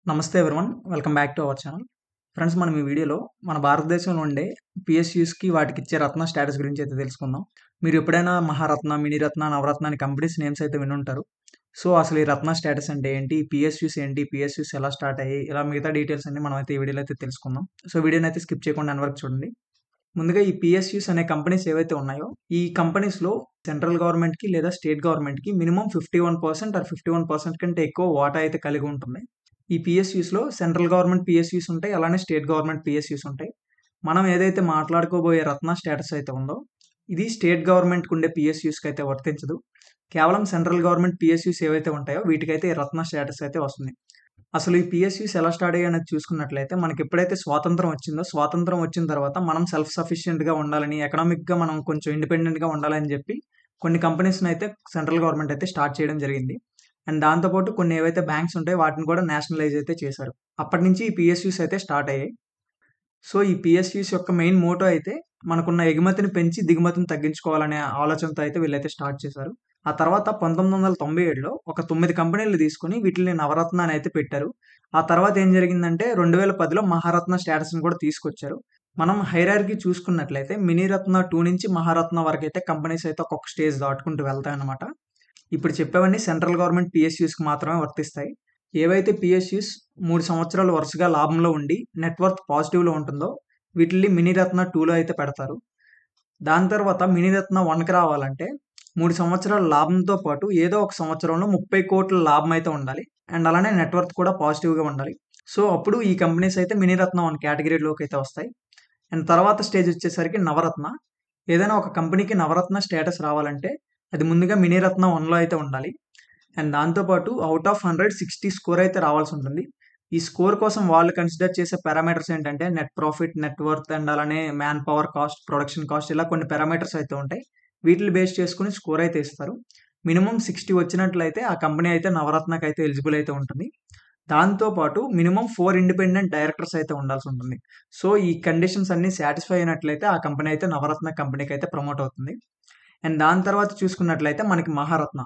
నమస్తే everyone. Welcome back to our channel. Friends, మనం ఈ వీడియోలో మన భారతదేశంలో ఉండే పిఎస్యూస్‌కి వాటికిచ్చే రత్న స్టేటస్ గురించి అయితే తెలుసుకుందాం. మీరు ఎప్పుడైనా మహారత్న, మినీరత్న, నవరత్న అని కంపెనీస్ నేమ్స్ అయితే వినుంటారు. సో, అసలు ఈ రత్న స్టేటస్ అంటే ఏంటి? పిఎస్యూస్ ఏంటి? పిఎస్యూస్ ఎలా స్టార్ట్ అయ్యాయి? ఇలా మిగతా డీటెయిల్స్ అన్నీ మనం అయితే ఈ వీడియోలో అయితే తెలుసుకుందాం. సో, వీడియోని అయితే స్కిప్ చేయకుండా ఎండ్ వరకు చూడండి. ముందుగా ఈ పిఎస్యూస్ అనే కంపెనీస్ ఏవైతే ఉన్నాయో, ఈ కంపెనీస్‌లో సెంట్రల్ గవర్నమెంట్‌కి లేదా స్టేట్ గవర్నమెంట్‌కి మినిమమ్ 51% ఆర్ 51% కంటే ఎక్కువ వాటా అయితే కలిగి ఉంటుంది. ఈ పిఎస్యూస్‌లో సెంట్రల్ గవర్నమెంట్ పిఎస్యూస్ ఉంటాయి. అలానే స్టేట్ గవర్నమెంట్ పిఎస్యూస్ ఉంటాయి. మనం ఏదైతే మాట్లాడుకోబోయే రత్న స్టేటస్ అయితే ఉందో, ఇది స్టేట్ గవర్నమెంట్‌కి ఉండే పిఎస్యూస్‌కి అయితే వర్తించదు. కేవలం సెంట్రల్ గవర్నమెంట్ పిఎస్యూస్ ఏవైతే ఉంటాయో వీటికైతే ఈ రత్న స్టేటస్ అయితే వస్తుంది. అసలు ఈ పిఎస్యూస్ ఎలా స్టార్ట్ అయ్యాయి అనేది చూసుకున్నట్లయితే మనకి ఎప్పుడైతే స్వాతంత్రం వచ్చిందో, స్వాతంత్రం వచ్చిన తర్వాత మనం సెల్ఫ్ సఫిషియెంట్‌గా ఉండాలని, ఎకనామిక్‌గా మనం కొంచెం ఇండిపెండెంట్‌గా ఉండాలని చెప్పి కొన్ని కంపెనీస్‌ని అయితే సెంట్రల్ గవర్నమెంట్ అయితే స్టార్ట్ చేయడం జరిగింది. అండ్ దాంతో పాటు కొన్ని ఏవైతే బ్యాంక్స్ ఉంటాయో వాటిని కూడా నేషనలైజ్ అయితే చేశారు. అప్పటినుంచి ఈ పిఎస్యూస్ అయితే స్టార్ట్ అయ్యాయి. సో, ఈ పిఎస్యూస్ యొక్క మెయిన్ మోటో అయితే మనకున్న ఎగుమతిని పెంచి దిగుమతిని తగ్గించుకోవాలనే ఆలోచనతో అయితే వీళ్ళైతే స్టార్ట్ చేశారు. ఆ తర్వాత 1997లో ఒక 9 కంపెనీలు తీసుకొని వీటిల్ని నవరత్న అని అయితే పెట్టారు. ఆ తర్వాత ఏం జరిగిందంటే 2010లో మహారత్న స్టేటస్‌ని కూడా తీసుకొచ్చారు. మనం హైరార్కీ చూసుకున్నట్లయితే మినీరత్న 2 నుంచి మహారత్న వరకైతే కంపెనీస్ అయితే ఒక్కొక్క స్టేజ్ దాటుకుంటూ వెళ్తాయన్నమాట. ఇప్పుడు చెప్పేవన్నీ సెంట్రల్ గవర్నమెంట్ పిఎస్యూస్‌కి మాత్రమే వర్తిస్తాయి. ఏవైతే పిఎస్యూస్ 3 సంవత్సరాలు వరుసగా లాభంలో ఉండి నెట్ వర్త్ పాజిటివ్‌లో ఉంటుందో వీటిల్ని మినీరత్న 2లో అయితే పెడతారు. దాని తర్వాత మినీరత్న 1కి రావాలంటే 3 సంవత్సరాల లాభంతో పాటు ఏదో ఒక సంవత్సరంలో 30,00,00,000 లాభం అయితే ఉండాలి. అండ్ అలానే నెట్ వర్త్ కూడా పాజిటివ్‌గా ఉండాలి. సో, అప్పుడు ఈ కంపెనీస్ అయితే మినీరత్న 1 కేటగిరీలోకి అయితే వస్తాయి. అండ్ తర్వాత స్టేజ్ వచ్చేసరికి నవరత్న. ఏదైనా ఒక కంపెనీకి నవరత్న స్టేటస్ రావాలంటే అది ముందుగా మినీరత్న 1లో అయితే ఉండాలి. అండ్ దాంతో పాటు ఔట్ ఆఫ్ 100 60 స్కోర్ అయితే రావాల్సుంటుంది. ఈ స్కోర్ కోసం వాళ్ళు కన్సిడర్ చేసే పారామీటర్స్ ఏంటంటే net profit, net worth and అలానే manpower cost, production cost ఇలా కొన్ని పారామీటర్స్ అయితే ఉంటాయి. వీటిని బేస్ చేసుకొని స్కోర్ అయితే ఇస్తారు. మినిమమ్ 60 వచ్చినట్లయితే ఆ కంపెనీ అయితే నవరత్నకైతే ఎలిజిబుల్ అయితే ఉంటుంది. దాంతో పాటు మినిమమ్ 4 ఇండిపెండెంట్ డైరెక్టర్స్ అయితే ఉండాల్సుంటుంది. సో, ఈ కండిషన్స్ అన్నీ సాటిస్ఫై అయినట్లయితే ఆ కంపెనీ అయితే నవరత్న కంపెనీకైతే ప్రమోట్ అవుతుంది. అండ్ దాని తర్వాత చూసుకున్నట్లయితే మనకి మహారత్న.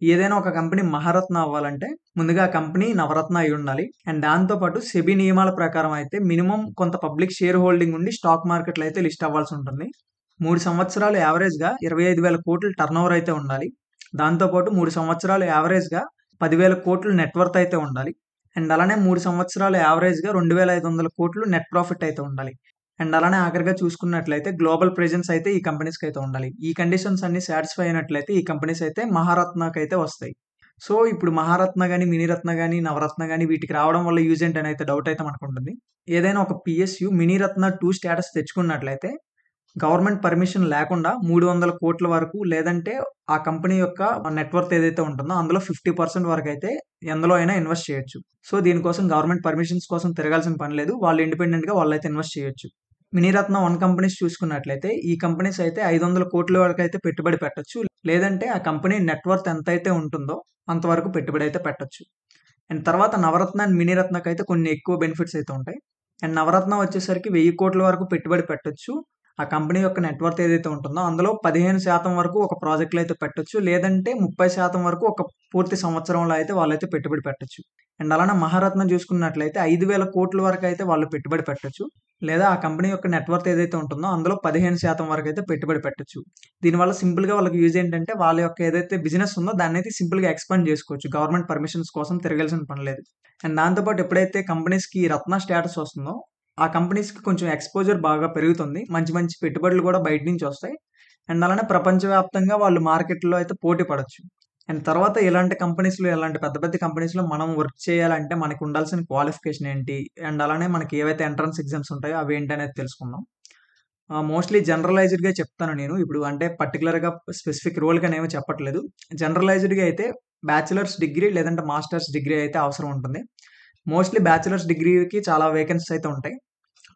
ఏదైనా ఒక కంపెనీ మహారత్న అవ్వాలంటే ముందుగా ఆ కంపెనీ నవరత్న అయ్యుండాలి. అండ్ దాంతో పాటు సెబీ నియమాల ప్రకారం అయితే మినిమమ్ కొంత పబ్లిక్ షేర్ హోల్డింగ్ ఉండి స్టాక్ మార్కెట్‌లో అయితే లిస్ట్ అవ్వాల్సుంటుంది. 3 సంవత్సరాలు యావరేజ్‌గా 25,000,00,00,000 టర్నోవర్ అయితే ఉండాలి. దాంతో పాటు 3 సంవత్సరాలు యావరేజ్‌గా 10,000,00,00,000 నెట్ వర్త్ అయితే ఉండాలి. అండ్ అలానే 3 సంవత్సరాలు యావరేజ్‌గా 2,500,00,00,000 నెట్ ప్రాఫిట్ అయితే ఉండాలి. అండ్ అలానే ఆఖరిగా చూసుకున్నట్లయితే గ్లోబల్ ప్రెజెన్స్ అయితే ఈ కంపెనీస్‌కైతే ఉండాలి. ఈ కండిషన్స్ అన్నీ సాటిస్ఫై అయినట్లయితే ఈ కంపెనీస్ అయితే మహారత్నకైతే వస్తాయి. సో, ఇప్పుడు మహారత్న గాని, మినీరత్న గాని, నవరత్న గాని వీటికి రావడం వల్ల యూజ్ ఏంటని అయితే డౌట్ అయితే మనకుంటుంది. ఏదైనా ఒక పిఎస్‌యు మినీరత్న 2 స్టేటస్ తెచ్చుకున్నట్లయితే గవర్నమెంట్ పర్మిషన్ లేకుండా 300,00,00,000 వరకు లేదంటే ఆ కంపెనీ యొక్క నెట్ వర్త్ ఏదైతే ఉంటుందో అందులో 50% వరకైతే ఎందులో అయినా ఇన్వెస్ట్ చేయొచ్చు. సో, దీనికోసం గవర్నమెంట్ పర్మిషన్స్ కోసం తిరగాల్సిన పని లేదు. వాళ్ళు ఇండిపెండెంట్‌గా వాళ్ళైతే ఇన్వెస్ట్ చేయొచ్చు. మినీరత్న 1 కంపెనీస్ చూసుకున్నట్లయితే ఈ కంపెనీస్ అయితే 500,00,00,000 వరకైతే పెట్టుబడి పెట్టొచ్చు. లేదంటే ఆ కంపెనీ నెట్ వర్త్ ఎంతైతే ఉంటుందో అంతవరకు పెట్టుబడి అయితే పెట్టొచ్చు. అండ్ తర్వాత నవరత్న అండ్ మినీరత్నకైతే కొన్ని ఎక్కువ బెనిఫిట్స్ అయితే ఉంటాయి. అండ్ నవరత్న వచ్చేసరికి 1,000,00,00,000 వరకు పెట్టుబడి పెట్టొచ్చు. ఆ కంపెనీ యొక్క నెట్ వర్త్ ఏదైతే ఉంటుందో అందులో 15% వరకు ఒక ప్రాజెక్ట్‌లో అయితే పెట్టొచ్చు. లేదంటే 30% వరకు ఒక పూర్తి సంవత్సరంలో అయితే వాళ్ళైతే పెట్టుబడి పెట్టొచ్చు. అండ్ అలానే మహారత్న చూసుకున్నట్లయితే 5,000,00,00,000 వరకైతే వాళ్ళు పెట్టుబడి పెట్టొచ్చు. లేదా ఆ కంపెనీ యొక్క నెట్ వర్త్ ఏదైతే ఉంటుందో అందులో 15% వరకైతే పెట్టుబడి పెట్టొచ్చు. దీనివల్ల సింపుల్‌గా వాళ్ళకి యూజ్ ఏంటంటే వాళ్ళ యొక్క ఏదైతే బిజినెస్ ఉందో దాన్నయితే సింపుల్‌గా ఎక్స్‌పాండ్ చేసుకోవచ్చు. గవర్నమెంట్ పర్మిషన్స్ కోసం తిరగాల్సిన పని లేదు. అండ్ దాంతో పాటు ఎప్పుడైతే కంపెనీస్‌కి రత్న స్టేటస్ వస్తుందో ఆ కంపెనీస్‌కి కొంచెం ఎక్స్‌పోజర్ బాగా పెరుగుతుంది. మంచి మంచి పెట్టుబడులు కూడా బయట నుంచి వస్తాయి. అండ్ అలానే ప్రపంచవ్యాప్తంగా వాళ్ళు మార్కెట్‌లో అయితే పోటీ పడొచ్చు. అండ్ తర్వాత ఇలాంటి కంపెనీస్‌లో ఇలాంటి పెద్ద పెద్ద కంపెనీస్‌లో మనం వర్క్ చేయాలంటే మనకు ఉండాల్సిన క్వాలిఫికేషన్ ఏంటి? అండ్ అలానే మనకి ఏవైతే ఎంట్రన్స్ ఎగ్జామ్స్ ఉంటాయో అవి ఏంటనేది తెలుసుకుందాం. మోస్ట్‌లీ జనరలైజ్డ్‌గా చెప్తాను నేను. ఇప్పుడు అంటే పర్టిక్యులర్‌గా స్పెసిఫిక్ రోల్‌కనేమి చెప్పట్లేదు. జనరలైజ్డ్‌గా అయితే బ్యాచిలర్స్ డిగ్రీ లేదంటే మాస్టర్స్ డిగ్రీ అయితే అవసరం ఉంటుంది. మోస్ట్‌లీ బ్యాచిలర్స్ డిగ్రీకి చాలా వేకెన్సీస్ అయితే ఉంటాయి.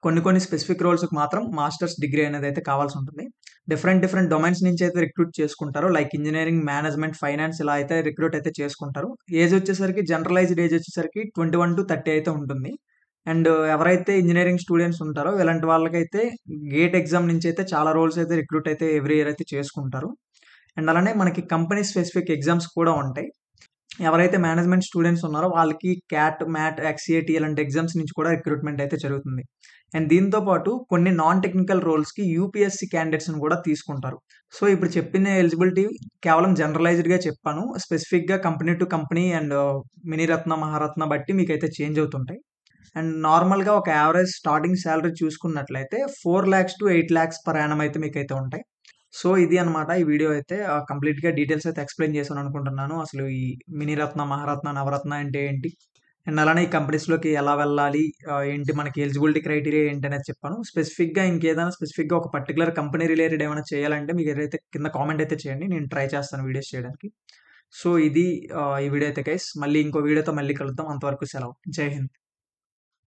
కొన్ని కొన్ని స్పెసిఫిక్ రోల్స్‌కి మాత్రం మాస్టర్స్ డిగ్రీ అనేదైతే కావాల్సుంటుంది. డిఫరెంట్ డిఫరెంట్ డొమైన్స్ నుంచి అయితే రిక్రూట్ చేసుకుంటారు. లైక్ ఇంజినీరింగ్, మేనేజ్మెంట్, ఫైనాన్స్ ఇలా అయితే రిక్రూట్ అయితే చేసుకుంటారు. ఏజ్ వచ్చేసరికి జనరలైజ్డ్ ఏజ్ వచ్చేసరికి 21-30 అయితే ఉంటుంది. అండ్ ఎవరైతే ఇంజినీరింగ్ స్టూడెంట్స్ ఉంటారో ఇలాంటి వాళ్ళకైతే గేట్ ఎగ్జామ్ నుంచి అయితే చాలా రోల్స్ అయితే రిక్రూట్ అయితే ఎవ్రీ ఇయర్ అయితే చేసుకుంటారు. అండ్ అలానే మనకి కంపెనీ స్పెసిఫిక్ ఎగ్జామ్స్ కూడా ఉంటాయి. ఎవరైతే మేనేజ్మెంట్ స్టూడెంట్స్ ఉన్నారో వాళ్ళకి క్యాట్, మ్యాట్, ఎక్స్ఏటీ ఇలాంటి ఎగ్జామ్స్ నుంచి కూడా రిక్రూట్మెంట్ అయితే జరుగుతుంది. అండ్ దీంతో పాటు కొన్ని నాన్ టెక్నికల్ రోల్స్‌కి యూపీఎస్సీ క్యాండిడేట్స్‌ని కూడా తీసుకుంటారు. సో, ఇప్పుడు చెప్పిన ఎలిజిబిలిటీ కేవలం జనరలైజ్డ్‌గా చెప్పాను. స్పెసిఫిక్‌గా company to company and Miniratna, Maharatna బట్టి మీకైతే చేంజ్ అవుతుంటాయి. అండ్ నార్మల్‌గా ఒక యావరేజ్ స్టార్టింగ్ సాలరీ చూసుకున్నట్లయితే 4,00,000 టు 8,00,000 పర్ యానమ్ అయితే మీకైతే ఉంటాయి. సో, ఇది అనమాట ఈ వీడియో అయితే కంప్లీట్‌గా డీటెయిల్స్ అయితే ఎక్స్‌ప్లెయిన్ చేశాననుకుంటున్నాను. అసలు ఈ మినీరత్న, మహారత్న, నవరత్న అంటే ఏంటి? అండ్ అలానే ఈ కంపెనీస్‌లోకి ఎలా వెళ్ళాలి? ఏంటి మనకి ఎలిజిబిలిటీ క్రైటీరియా ఏంటనేది చెప్పాను. స్పెసిఫిక్‌గా ఇంకేదైనా స్పెసిఫిక్‌గా ఒక పర్టిక్యులర్ కంపెనీ రిలేటెడ్ ఏమైనా చేయాలంటే మీకు ఏదైతే కింద కామెంట్ అయితే చేయండి. నేను ట్రై చేస్తాను వీడియోస్ చేయడానికి. సో, ఇది ఈ వీడియో అయితే గైస్. మళ్ళీ ఇంకో వీడియోతో మళ్ళీ కలుద్దాం. అంతవరకు సెలవు. జై హింద్.